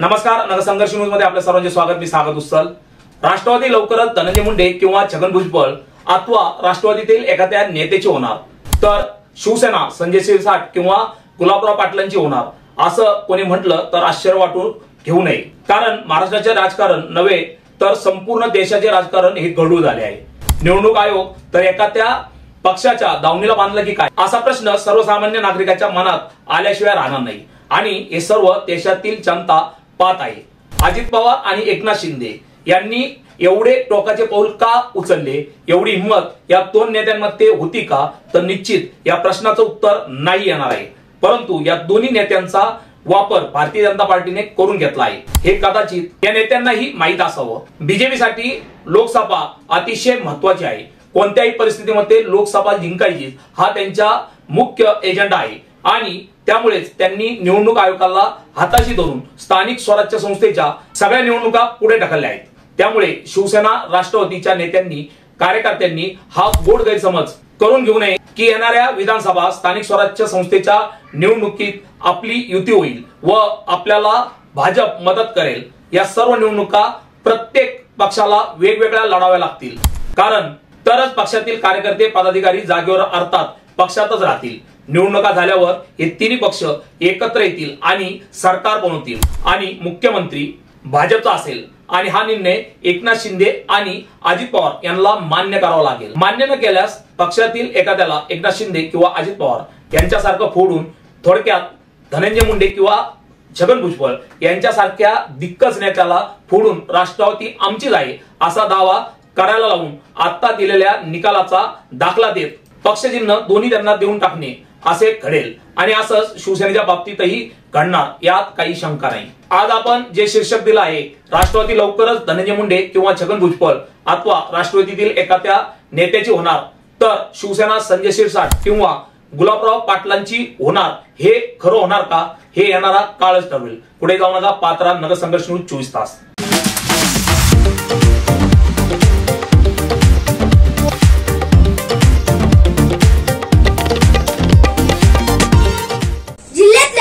नमस्कार, नगरसंघर्ष न्यूज मध्ये आपल्या सर्वांचे स्वागत। मी सागर उस्सल। राष्ट्रवादी लवकरच धनंजय मुंडे किंवा छगन भुजबळ अथवा राष्ट्रवादीतील एखाद्या नेत्याची होणार, तर शिवसेना संजय शिरसाट किंवा गुलाबराव पाटलांची होणार असं कोणी म्हटलं तर आश्चर्य वाटून घेऊ नये। कारण महाराष्ट्राचे राजकारण नव्हे तर संपूर्ण देशाचे राजकारण हे गढूळ झाले आहे। निवडणूक आयोग तर एखाद्या पक्षाच्या दावणीला बांधलं की काय असा प्रश्न सर्वसामान्य नागरिकाच्या मनात आल्याशिवाय राहणार नाही आणि हे सर्व देशातील जनता पाहत आहे। अजित पवार आणि एकनाथ शिंदे यांनी एवढे टोकाचे पाऊल का उचलले, एवढी हिंमत या दोन नेत्यांमध्ये होती का, तर निश्चित या प्रश्नाचं उत्तर नाही येणार आहे। परंतु या दोन्ही नेत्यांचा वापर भारतीय जनता पार्टीने करून घेतला आहे हे कदाचित या नेत्यांनाही माहीत असावं। बीजेपी साठी लोकसभा अतिशय महत्त्वाची आहे। कोणत्याही परिस्थितीमध्ये लोकसभा जिंकायची हा त्यांचा मुख्य एजेंडा आहे आणि त्यामुळेच त्यांनी निवडणूक आयोगाला हाताशी धरून स्थानिक स्वराज्य संस्थेच्या सगळ्या निवडणुका पुढे ढकलल्या आहेत। त्यामुळे शिवसेना राष्ट्रवादीच्या नेत्यांनी कार्यकर्त्यांनी हा गोड गैरसमज करून घेऊ नये की येणाऱ्या विधानसभा स्थानिक स्वराज्य संस्थेच्या निवडणुकीत आपली युती होईल व आपल्याला भाजप मदत करेल। या सर्व निवडणुका प्रत्येक पक्षाला वेगवेगळ्या लढाव्या लागतील, कारण तरच पक्षातील कार्यकर्ते पदाधिकारी जागेवर अर्थात पक्षातच राहतील। निवडणुका झाल्यावर हे तिन्ही पक्ष एकत्र येतील आणि सरकार बनवतील आणि मुख्यमंत्री भाजपचा असेल आणि हा निर्णय एकनाथ शिंदे आणि अजित पवार यांना मान्य करावा लागेल। मान्य न केल्यास पक्षातील एखाद्याला एकनाथ शिंदे किंवा अजित पवार यांच्यासारखं फोडून, थोडक्यात धनंजय मुंडे किंवा छगन भुजबळ यांच्यासारख्या दिग्गज नेत्याला फोडून राष्ट्रवादी आमचीच आहे असा दावा करायला लावून आता दिलेल्या निकालाचा दाखला देत पक्षचिन्ह दोन्ही त्यांना देऊन टाकणे असे घडेल आणि असंच शिवसेनेच्या बाबतीतही घडणार, यात काही शंका नाही। आज आपण जे शीर्षक दिलं आहे, राष्ट्रवादी लवकरच धनंजय मुंडे किंवा छगन भुजबळ अथवा राष्ट्रवादीतील एखाद्या नेत्याची होणार, तर शिवसेना संजय शिरसाट किंवा गुलाबराव पाटलांची होणार, हे खरं होणार का हे येणारा काळच ठरवेल। पुढे जाऊ नका, पात्रा नगरसंघर्ष न्यूज 24 तास।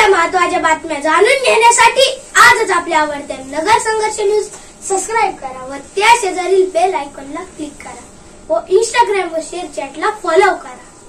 महत्त्वाच्या बातम्या जाणून घेण्यासाठी आजच आपल्या आवडत्या नगर संघर्ष न्यूज सबस्क्राइब करा व त्या शेजारील बेल आयकॉनला क्लिक करा व इंस्टाग्राम व शेअर चॅटला फॉलो करा।